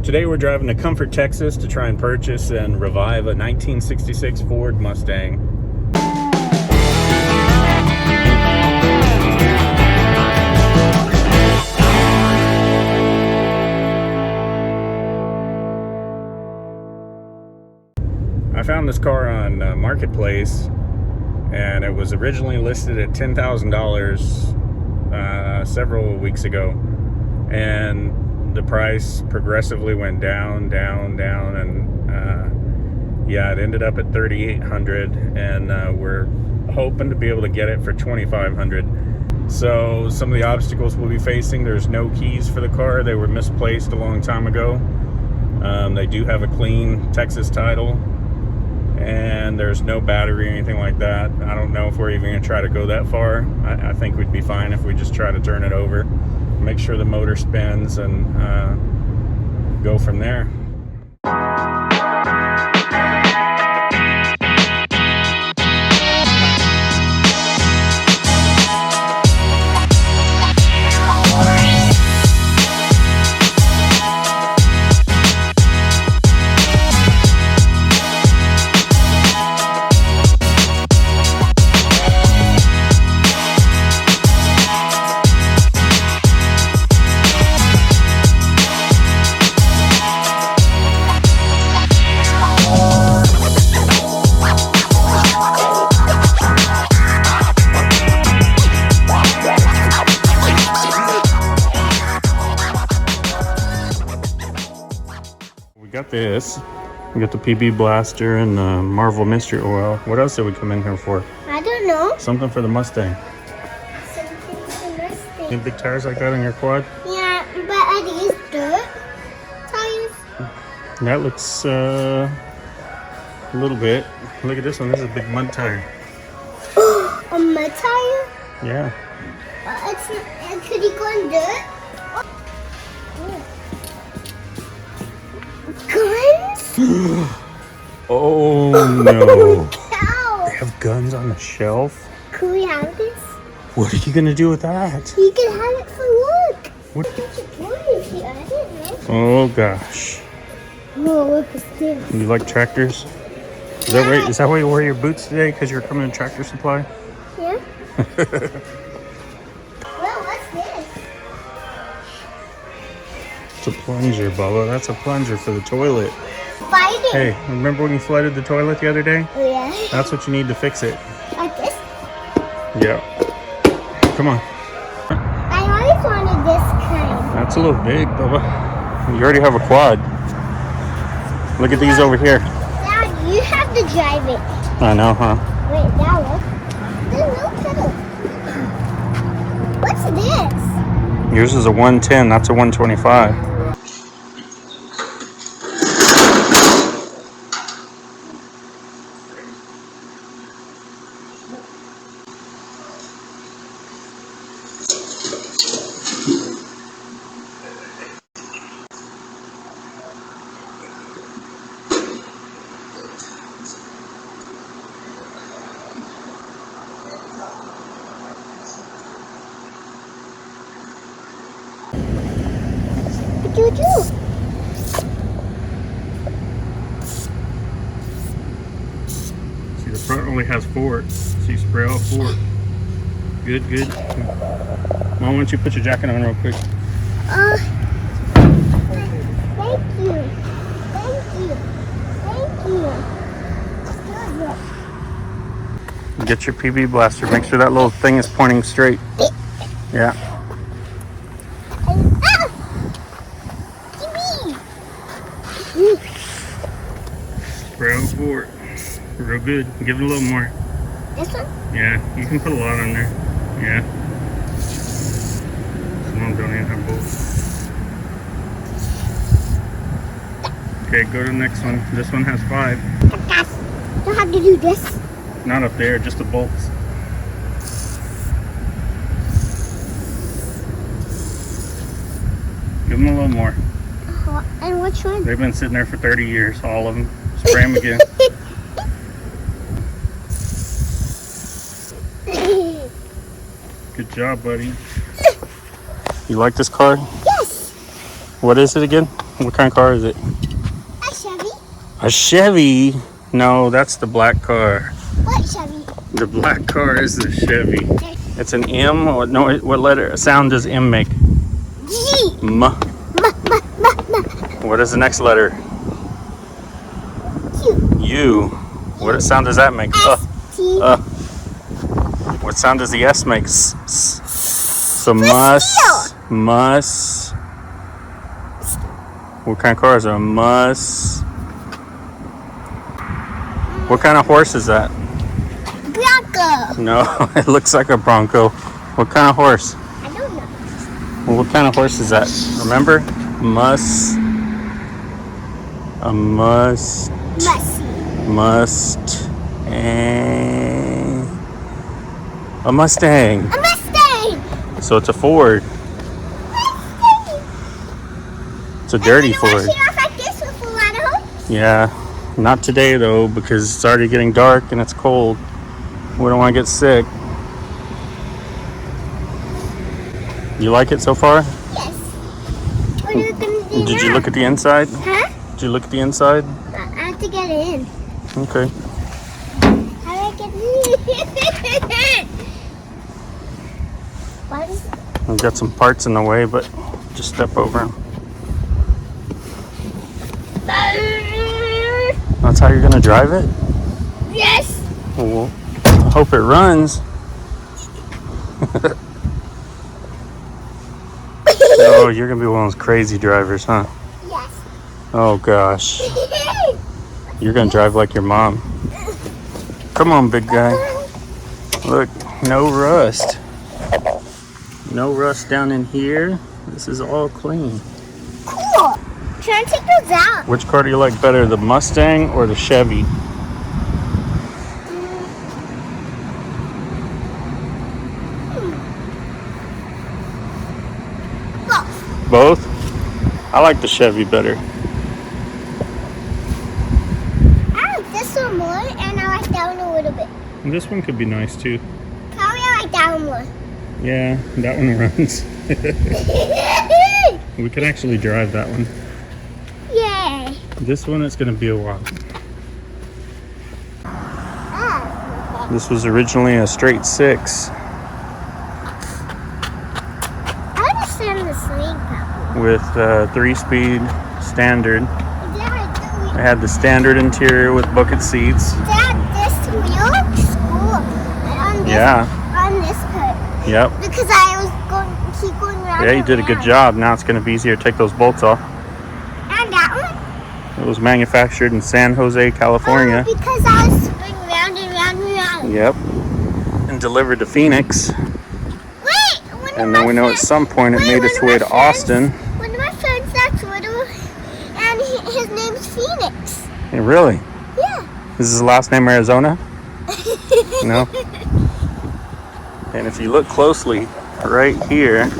Today we're driving to Comfort, Texas to try and purchase and revive a 1966 Ford Mustang. I found this car on Marketplace, and it was originally listed at $10,000 several weeks ago, and the price progressively went down, and yeah, it ended up at $3,800, and we're hoping to be able to get it for $2,500. So some of the obstacles we'll be facing: there's no keys for the car; they were misplaced a long time ago. They do have a clean Texas title, and there's no battery or anything like that. I don't know if we're even going to try to go that far. I think we'd be fine if we just try to turn it over, make sure the motor spins, and go from there. Got this. We got the PB Blaster and the Marvel Mystery Oil. What else did we come in here for? I don't know. Something for the Mustang. Something for the Mustang. Any big tires like that on your quad? Yeah, but are these dirt tires? That looks a little bit. Look at this one. This is a big mud tire. A mud tire? Yeah. Could it go in dirt? Guns? Oh no. Cow. They have guns on the shelf? Could we have this? What are you going to do with that? You can have it for work. What? What you doing here? I didn't know. Oh gosh. Oh, look at this. You like tractors? Is that why you wore your boots today? Because you're coming to Tractor Supply? Yeah. Well, what's this? It's a plunger, Bubba. That's a plunger for the toilet. Fighting. Hey, remember when you flooded the toilet the other day? Oh, yeah. That's what you need to fix it. Like this? Yeah. Come on. I always wanted this kind. That's a little big, Bubba. You already have a quad. Look at these over here. Dad, you have to drive it. I know, huh? Wait, now look. There's no pedal. What's this? Yours is a 110. That's a 125. What do you do? See, the front only has 4. So you spray all 4. Good. Mom, why don't you put your jacket on real quick? Thank you. Get your PB Blaster. Make sure that little thing is pointing straight. Yeah. Spray all 4. Real good. Give it a little more. This one? Yeah, you can put a lot on there. Yeah. Some of them don't even have bolts. Okay, go to the next one. This one has 5. Don't have to do this. Not up there, just the bolts. Give them a little more. And which one? They've been sitting there for 30 years, all of them. Spray them again. Good job, buddy. You like this car? Yes. What is it again? What kind of car is it? A Chevy. A Chevy? No, that's the black car. What Chevy? The black car is the Chevy. It's an M. Or, no, what letter sound does M make? G. M. What is the next letter? Q. U. What sound does that make? S. T. What sound does the S make? S. So must. What kind of car is it? A must. What kind of horse is that? Bronco. No, it looks like a Bronco. What kind of horse? I don't know. Well, what kind of horse is that? Remember? A Mustang. A Mustang. So it's a Ford. It's a dirty Ford. Like this with a lot of hope. Yeah, not today though, because it's already getting dark and it's cold. We don't want to get sick. You like it so far? Yes. What are you gonna do Did now? you look at the inside? Huh? Did you look at the inside? I have to get in. Okay. How do I get in? What is it? We've got some parts in the way, but just step over them. That's how you're gonna drive it? Yes. Well, I hope it runs. Oh, you're gonna be one of those crazy drivers, huh? Yes. Oh gosh. You're gonna drive like your mom. Come on, big guy. Look, no rust. No rust down in here. This is all clean. Cool. Try and take those out. Which car do you like better, the Mustang or the Chevy? Both? I like the Chevy better. I like this one more, and I like that one a little bit. And this one could be nice too. Probably I like that one more. Yeah, that one runs. We could actually drive that one. Yay. This one is going to be a while. Ah. This was originally a straight 6 I understand the swing puppy. with 3-speed standard. Dad, It had the standard interior with bucket seats. this wheel looks cool. On this, Yeah. On this part. Yep. Because I was keep going around. Yeah, you did a good job. Now it's going to be easier to take those bolts off. And that one? It was manufactured in San Jose, California. Oh, because I was spinning round and round and round. Yep. And delivered to Phoenix. Wait! And then we know at some point it made its way to Austin. One of my friends, that's little, and his name's Phoenix. Hey, really? Yeah. Is his last name Arizona? No? And if you look closely, right here,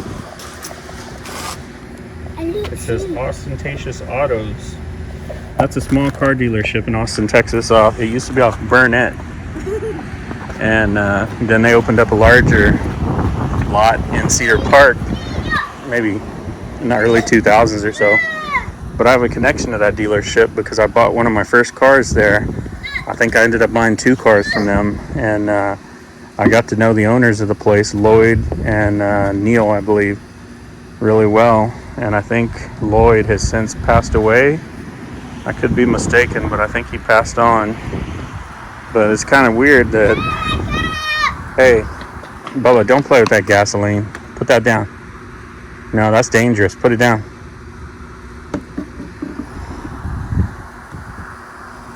it says Ostentatious Autos. That's a small car dealership in Austin, Texas. It used to be off Burnett. And then they opened up a larger lot in Cedar Park, maybe in the early 2000s or so. But I have a connection to that dealership because I bought one of my first cars there. I think I ended up buying 2 cars from them. And I got to know the owners of the place, Lloyd and Neil, I believe, really well. And I think Lloyd has since passed away. I could be mistaken, but I think he passed on. But it's kind of weird that, hey, Bubba, don't play with that gasoline. Put that down. No, that's dangerous. Put it down.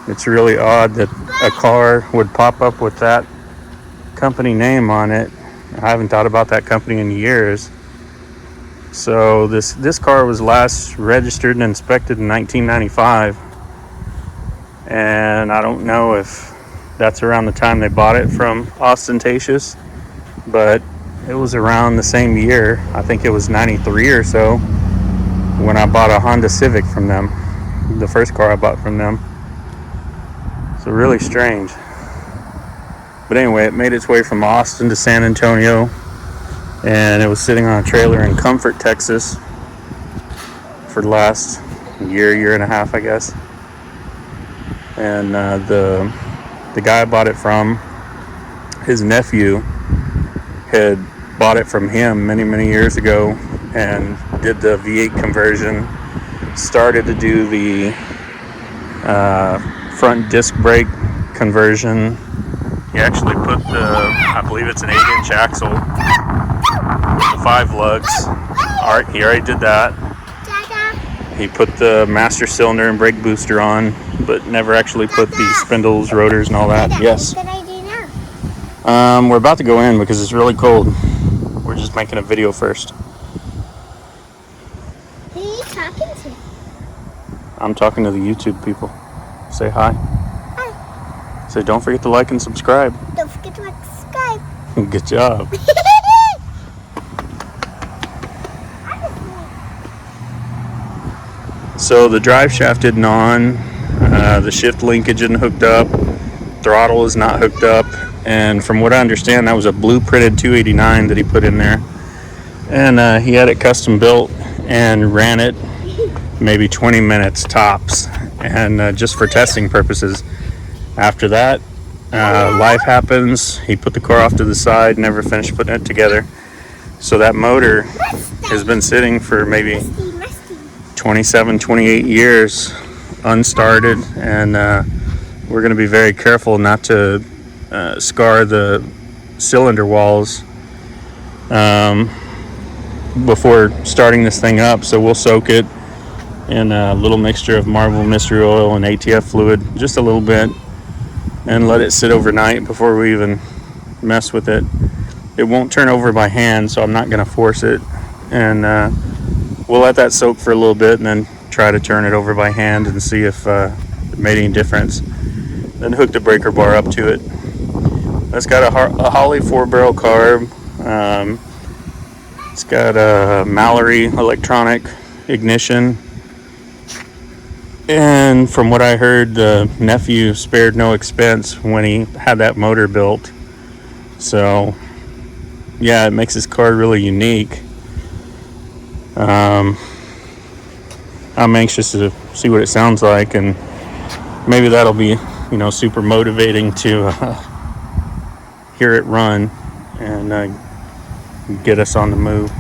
It's really odd that a car would pop up with that company name on it. I haven't thought about that company in years. So this car was last registered and inspected in 1995. And I don't know if that's around the time they bought it from Ostentatious, but it was around the same year. I think it was 93 or so when I bought a Honda Civic from them, the first car I bought from them. So really strange. But anyway, it made its way from Austin to San Antonio, and it was sitting on a trailer in Comfort, Texas for the last year and a half, I guess. And the guy I bought it from, his nephew had bought it from him many years ago and did the V8 conversion, started to do the front disc brake conversion. He actually put I believe it's an 8-inch axle, 5 lugs. Alright, he already did that. He put the master cylinder and brake booster on, but never actually put the spindles, rotors, and all that. Yes. What should I do now? We're about to go in because it's really cold. We're just making a video first. Who are you talking to? I'm talking to the YouTube people. Say hi. Hi. Say don't forget to like and subscribe. Don't forget to subscribe. Good job. So the drive shaft isn't on, the shift linkage isn't hooked up, throttle is not hooked up, and from what I understand, that was a blueprinted 289 that he put in there. And he had it custom built and ran it maybe 20 minutes tops, and just for testing purposes. After that, life happens. He put the car off to the side, never finished putting it together. So that motor has been sitting for maybe 27, 28 years unstarted, and we're going to be very careful not to scar the cylinder walls before starting this thing up. So we'll soak it in a little mixture of Marvel Mystery Oil and ATF fluid, just a little bit, and let it sit overnight before we even mess with it. It won't turn over by hand, so I'm not going to force it, and we'll let that soak for a little bit and then try to turn it over by hand and see if it made any difference. Then hook the breaker bar up to it. It's got a Holley 4-barrel carb. It's got a Mallory electronic ignition. And from what I heard, the nephew spared no expense when he had that motor built. So, yeah, it makes this car really unique. I'm anxious to see what it sounds like, and maybe that'll be, super motivating to hear it run and get us on the move.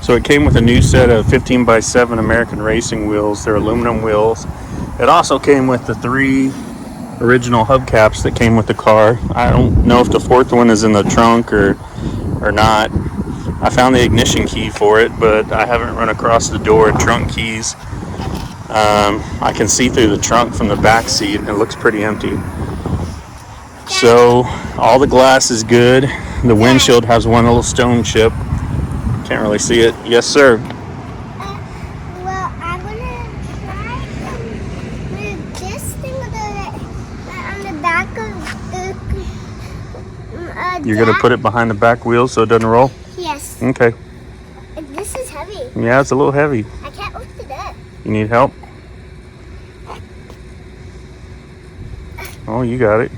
So it came with a new set of 15x7 American racing wheels. They're aluminum wheels. It also came with the 3 original hubcaps that came with the car. I don't know if the 4th one is in the trunk or not. I found the ignition key for it, but I haven't run across the door and trunk keys. I can see through the trunk from the back seat, and it looks pretty empty. So all the glass is good. The windshield has one little stone chip. Can't really see it. Yes, sir. Well, I'm gonna try to move this thing on the back of the. You're gonna put it behind the back wheel so it doesn't roll? Yes. Okay. This is heavy. Yeah, it's a little heavy. I can't lift it up. You need help? Oh, you got it.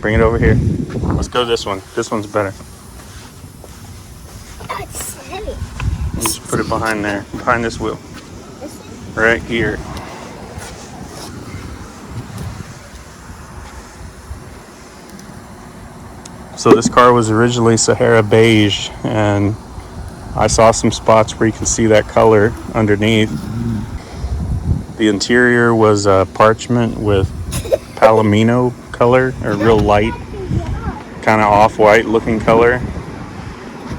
Bring it over here. Let's go this one. This one's better. Oh, it's heavy. Just put it behind there, behind this wheel. This one? Right here. So this car was originally Sahara beige, and I saw some spots where you can see that color underneath. The interior was parchment with palomino color, or real light, kind of off-white looking color.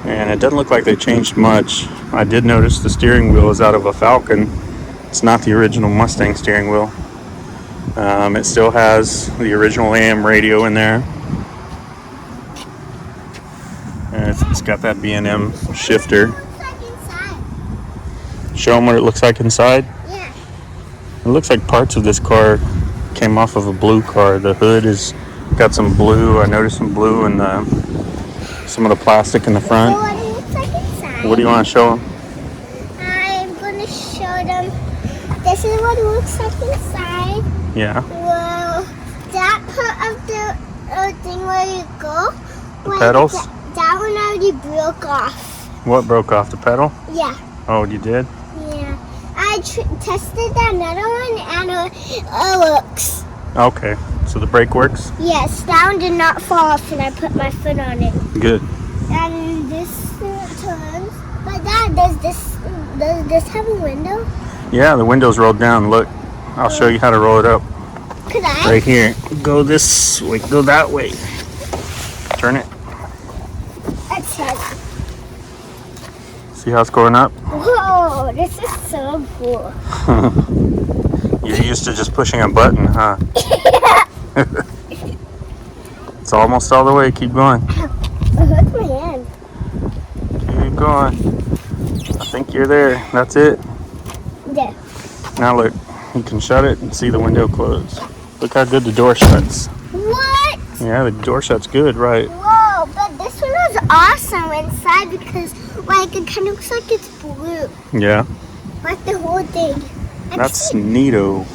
And it doesn't look like they changed much. I did notice the steering wheel is out of a Falcon. It's not the original Mustang steering wheel. It still has the original AM radio in there. And it's got that B&M shifter. Show them what it looks like inside. Yeah. It looks like parts of this car came off of a blue car. The hood has got some blue. I noticed some blue in some of the plastic in the front. So what it looks like inside. What do you want to show them? I'm going to show them. This is what it looks like inside. Yeah. Well, that part of the thing where you go. The pedals? That one already broke off. What broke off? The pedal? Yeah. Oh, you did? Yeah. I I tested another one and it works. Okay, so the brake works? Yes, that one did not fall off when I put my foot on it. Good. And this turns. But Dad, does this have a window? Yeah, the window's rolled down. Look, I'll show you how to roll it up. Could I? Right here. Go this way, go that way. Turn it. That's it. See how it's going up? Whoa, this is so cool. You're used to just pushing a button, huh? It's almost all the way. Keep going. It hurts my hand. Keep going. I think you're there. That's it. There. Now look, you can shut it and see the window close. Look how good the door shuts. What? Yeah, the door shuts good, right? Whoa, but this one was awesome inside because, like, it kind of looks like it's blue. Yeah. Like the whole thing. That's neato.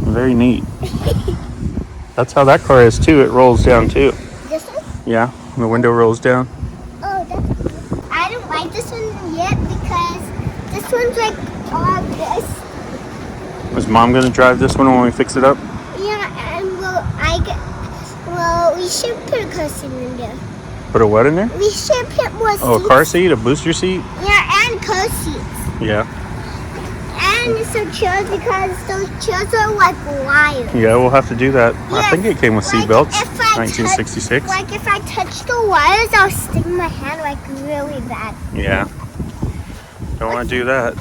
Very neat. That's how that car is too. It rolls down too. This one? Yeah, the window rolls down. Oh, that's cool. I don't like this one yet because this one's like all this. Is Mom gonna drive this one when we fix it up? Yeah, and we should put a car seat in there. Put a what in there? We should put more seats. Oh, a car seat, a booster seat? Yeah, and car seats. Yeah. And some chairs because those chairs are like wires. Yeah, we'll have to do that. Yes, I think it came with seat belts. if I 1966. Like if I touch the wires, I'll stick my hand like really bad. Yeah. Don't want to do that.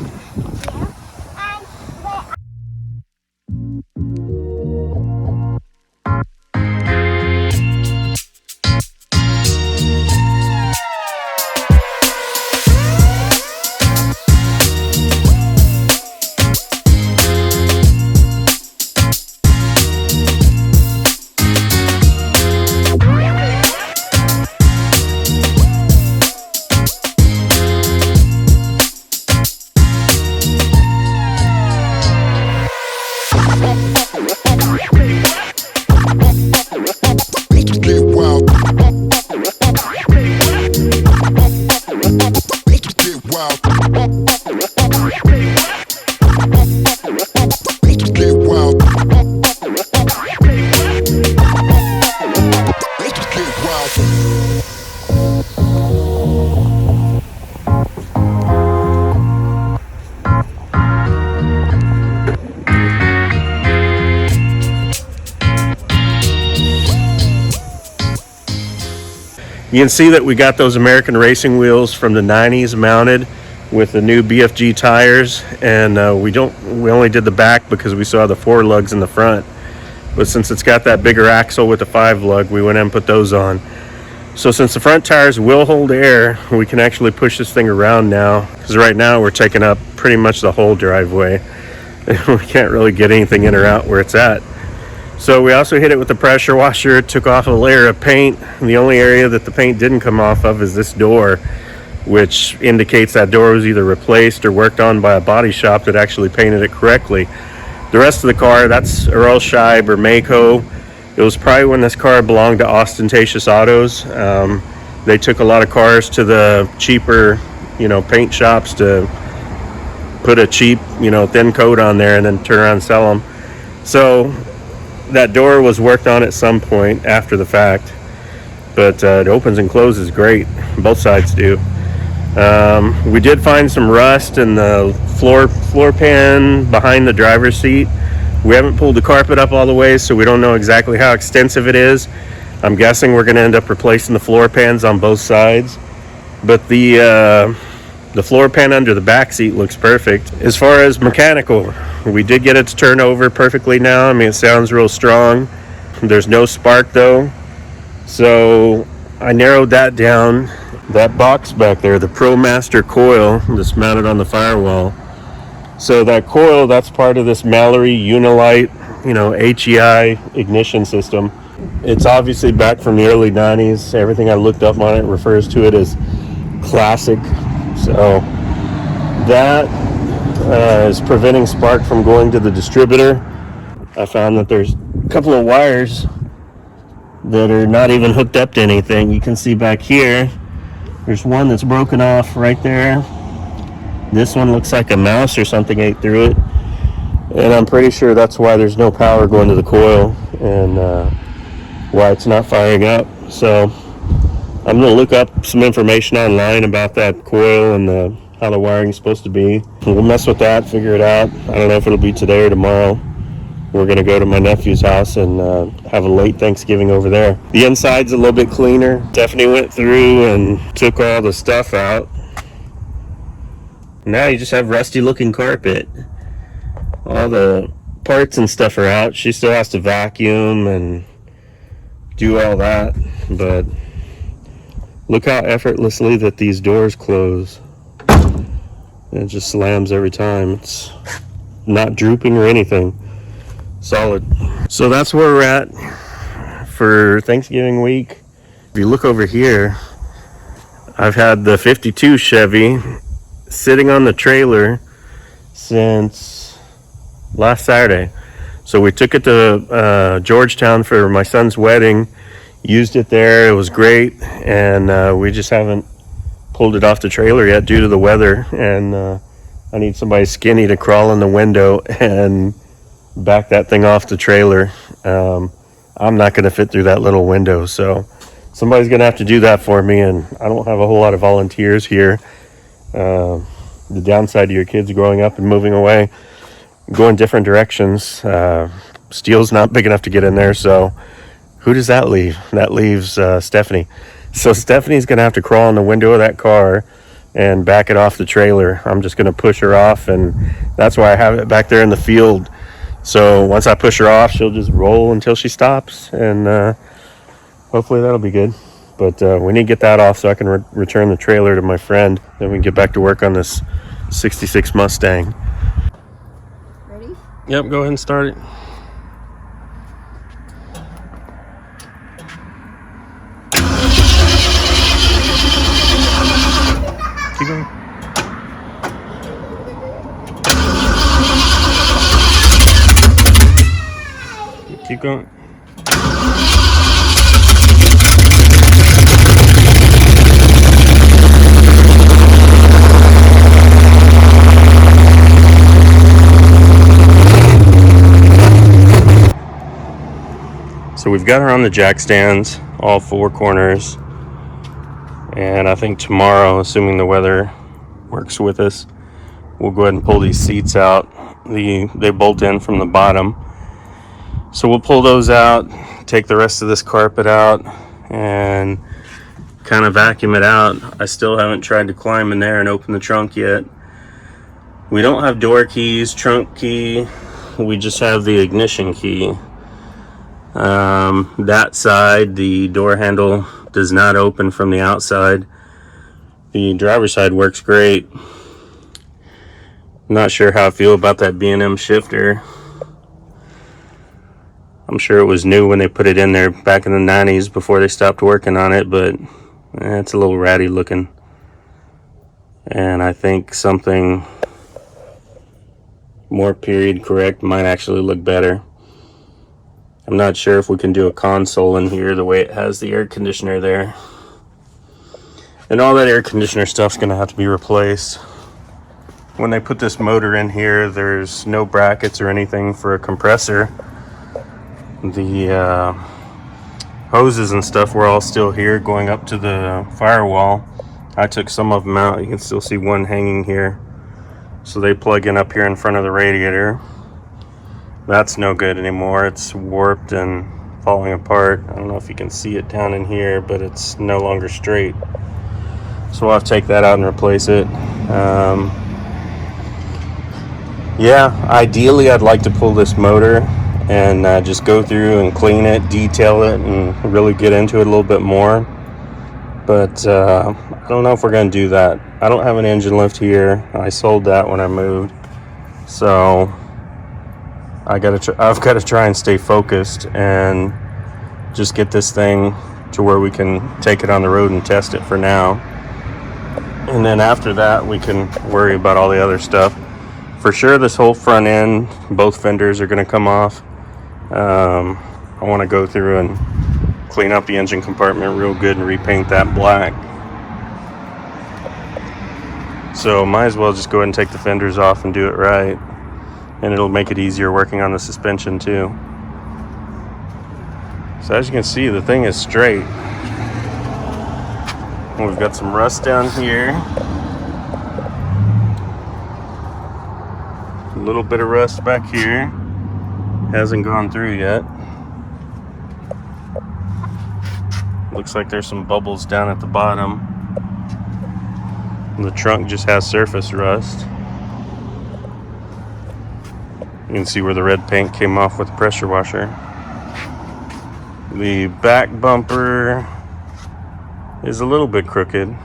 You can see that we got those American racing wheels from the 90s mounted with the new BFG tires, and we only did the back because we saw the 4 lugs in the front. But since it's got that bigger axle with the 5 lug, we went in and put those on. So since the front tires will hold air, we can actually push this thing around now, because right now we're taking up pretty much the whole driveway. We can't really get anything in or out where it's at. So we also hit it with the pressure washer, took off a layer of paint. And the only area that the paint didn't come off of is this door, which indicates that door was either replaced or worked on by a body shop that actually painted it correctly. The rest of the car, that's Earl Scheib or Mako. It was probably when this car belonged to Ostentatious Autos. They took a lot of cars to the cheaper, paint shops to put a cheap, thin coat on there and then turn around and sell them. So that door was worked on at some point after the fact, but it opens and closes great. Both sides do. We did find some rust in the floor pan behind the driver's seat. We haven't pulled the carpet up all the way, so we don't know exactly how extensive it is. I'm guessing we're going to end up replacing the floor pans on both sides, but the floor pan under the back seat looks perfect. As far as mechanical, we did get it to turn over perfectly now. I mean, it sounds real strong. There's no spark though. So I narrowed that down. That box back there, the ProMaster coil that's mounted on the firewall. So that coil, that's part of this Mallory Unilite, HEI ignition system. It's obviously back from the early 90s. Everything I looked up on it refers to it as classic. So that is preventing spark from going to the distributor. I found that there's a couple of wires that are not even hooked up to anything. You can see back here, there's one that's broken off right there. This one looks like a mouse or something ate through it, and I'm pretty sure that's why there's no power going to the coil and why it's not firing up. So I'm going to look up some information online about that coil and how the wiring is supposed to be. We'll mess with that, figure it out. I don't know if it'll be today or tomorrow. We're going to go to my nephew's house and have a late Thanksgiving over there. The inside's a little bit cleaner. Stephanie went through and took all the stuff out. Now you just have rusty looking carpet. All the parts and stuff are out. She still has to vacuum and do all that, but look how effortlessly that these doors close. It just slams every time. It's not drooping or anything. Solid. So that's where we're at for Thanksgiving week. If you look over here, I've had the 52 Chevy sitting on the trailer since last Saturday. So we took it to Georgetown for my son's wedding, used it there. It was great, and we just haven't pulled it off the trailer yet due to the weather, and I need somebody skinny to crawl in the window and back that thing off the trailer. I'm not going to fit through that little window, so somebody's going to have to do that for me, and I don't have a whole lot of volunteers here. The downside to your kids growing up and moving away, going different directions, steel's not big enough to get in there, so who does that leave? That leaves Stephanie. So Stephanie's going to have to crawl in the window of that car and back it off the trailer. I'm just going to push her off, and that's why I have it back there in the field. So once I push her off, she'll just roll until she stops, and hopefully that'll be good. But we need to get that off so I can return the trailer to my friend. Then we can get back to work on this 66 Mustang. Ready? Yep, go ahead and start it. Keep going. Keep going. So we've got her on the jack stands, all four corners. And I think tomorrow, assuming the weather works with us, we'll go ahead and pull these seats out. They bolt in from the bottom. So we'll pull those out, take the rest of this carpet out, and kind of vacuum it out. I still haven't tried to climb in there and open the trunk yet. We don't have door keys, trunk key. We just have the ignition key. That side, the door handle does not open from the outside. The driver's side works great. Not sure how I feel about that B&M shifter. I'm sure it was new when they put it in there back in the 90s before they stopped working on it, but it's a little ratty looking. And I think something more period correct might actually look better. I'm not sure if we can do a console in here the way it has the air conditioner there. And all that air conditioner stuff's gonna have to be replaced. When they put this motor in here, there's no brackets or anything for a compressor. The hoses and stuff were all still here going up to the firewall. I took some of them out. You can still see one hanging here. So they plug in up here in front of the radiator. That's no good anymore. It's warped and falling apart. I don't know if you can see it down in here, but it's no longer straight. So we'll have to take that out and replace it. Yeah, ideally I'd like to pull this motor and just go through and clean it, detail it, and really get into it a little bit more. But I don't know if we're going to do that. I don't have an engine lift here. I sold that when I moved. So I've got to try and stay focused and just get this thing to where we can take it on the road and test it for now. And then after that, we can worry about all the other stuff. For sure, this whole front end, both fenders are going to come off. I want to go through and clean up the engine compartment real good and repaint that black. So might as well just go ahead and take the fenders off and do it right. And it'll make it easier working on the suspension too. So as you can see, the thing is straight. And we've got some rust down here. A little bit of rust back here. Hasn't gone through yet. Looks like there's some bubbles down at the bottom. And the trunk just has surface rust. You can see where the red paint came off with the pressure washer. The back bumper is a little bit crooked,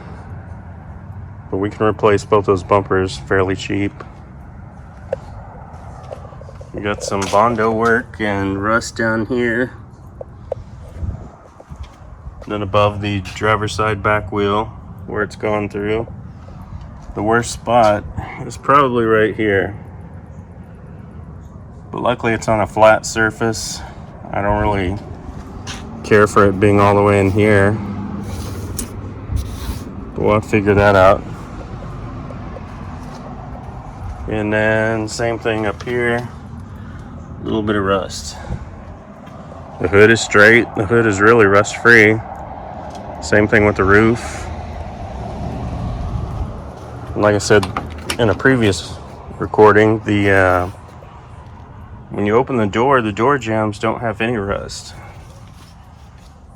but we can replace both those bumpers fairly cheap. We got some Bondo work and rust down here. Then above the driver's side back wheel, where it's gone through. The worst spot is probably right here. But luckily it's on a flat surface. I don't really care for it being all the way in here. But we'll have to figure that out. And then same thing up here. A little bit of rust. The hood is straight. The hood is really rust free. Same thing with the roof. Like I said in a previous recording, when you open the door jambs don't have any rust,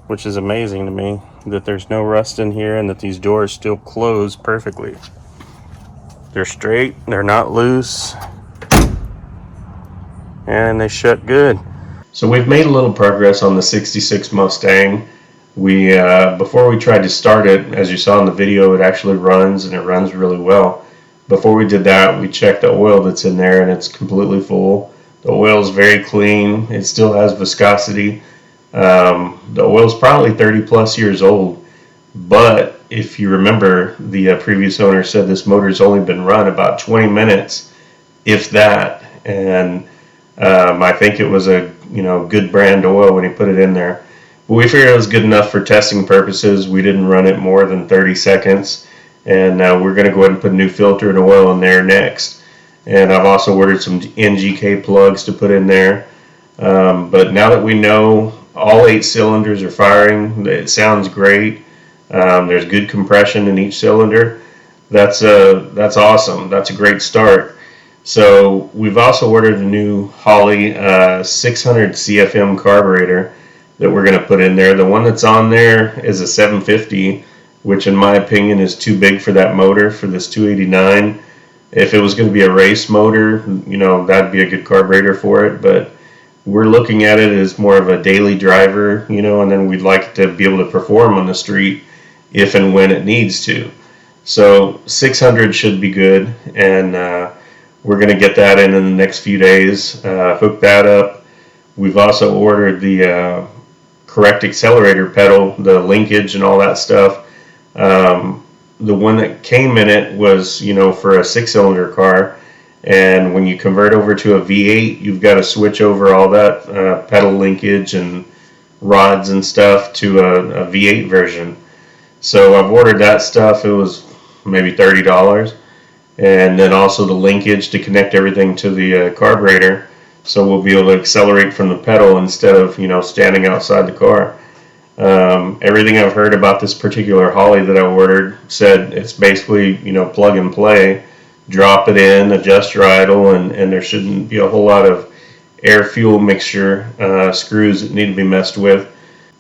which is amazing to me that there's no rust in here and that these doors still close perfectly. They're straight, they're not loose, and they shut good. So we've made a little progress on the 66 Mustang. We before we tried to start it, as you saw in the video, it actually runs, and it runs really well. Before we did that, we checked the oil that's in there, and it's completely full. The oil is very clean. It still has viscosity. The oil is probably 30 plus years old, but if you remember, the previous owner said this motor's only been run about 20 minutes, if that, and I think it was a good brand oil when he put it in there. But we figured it was good enough for testing purposes. We didn't run it more than 30 seconds, and we're going to go ahead and put a new filter and oil in there next. And I've also ordered some NGK plugs to put in there. But now that we know all 8 cylinders are firing, it sounds great. There's good compression in each cylinder. That's awesome. That's a great start. So we've also ordered a new Holley 600 CFM carburetor that we're going to put in there. The one that's on there is a 750, which in my opinion is too big for that motor, for this 289. If it was going to be a race motor, that'd be a good carburetor for it, but we're looking at it as more of a daily driver, and then we'd like to be able to perform on the street if and when it needs to. So 600 should be good, and we're going to get that in the next few days, hook that up. We've also ordered the correct accelerator pedal, the linkage and all that stuff. The one that came in it was, for a 6-cylinder car, and when you convert over to a V8, you've got to switch over all that pedal linkage and rods and stuff to a V8 version. So I've ordered that stuff. It was maybe $30, and then also the linkage to connect everything to the carburetor, so we'll be able to accelerate from the pedal instead of standing outside the car. Everything I've heard about this particular Holley that I ordered said it's basically plug and play, drop it in, adjust your idle, and there shouldn't be a whole lot of air fuel mixture screws that need to be messed with.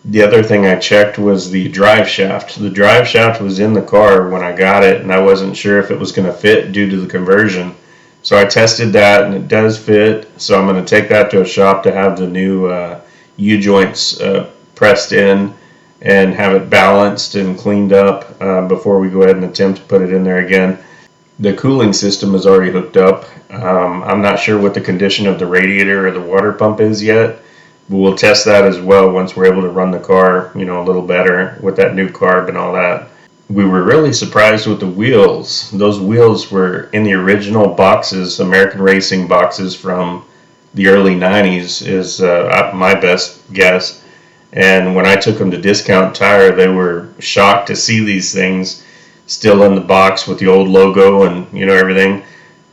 The other thing I checked was the drive shaft. The drive shaft was in the car when I got it, and I wasn't sure if it was going to fit due to the conversion. So I tested that, and it does fit. So I'm going to take that to a shop to have the new U-joints pressed in and have it balanced and cleaned up before we go ahead and attempt to put it in there again. The cooling system is already hooked up. I'm not sure what the condition of the radiator or the water pump is yet, but we'll test that as well once we're able to run the car a little better with that new carb and all that. We were really surprised with the wheels. Those wheels were in the original boxes, American Racing boxes from the early 90s is my best guess. And when I took them to Discount Tire, they were shocked to see these things. still in the box with the old logo and everything.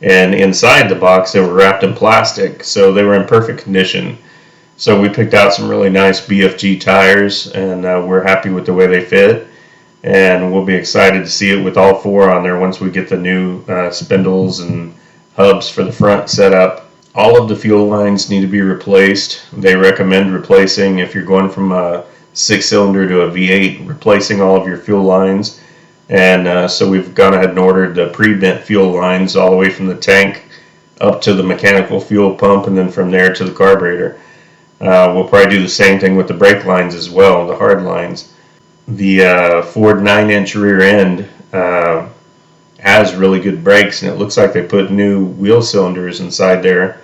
And inside the box they were wrapped in plastic, so they were in perfect condition. So we picked out some really nice BFG tires, and we're happy with the way they fit. And we'll be excited to see it with all 4 on there once we get the new spindles and hubs for the front set up. All of the fuel lines need to be replaced. They recommend replacing, if you're going from a 6-cylinder to a V8, replacing all of your fuel lines. And so we've gone ahead and ordered the pre-bent fuel lines all the way from the tank up to the mechanical fuel pump, and then from there to the carburetor. We'll probably do the same thing with the brake lines as well, the hard lines. The Ford 9-inch rear end has really good brakes, and it looks like they put new wheel cylinders inside there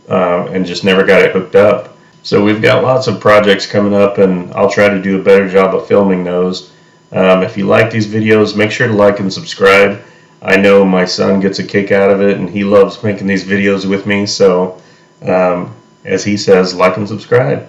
and just never got it hooked up. So we've got lots of projects coming up, and I'll try to do a better job of filming those. If you like these videos, make sure to like and subscribe. I know my son gets a kick out of it, and he loves making these videos with me, so as he says, like and subscribe.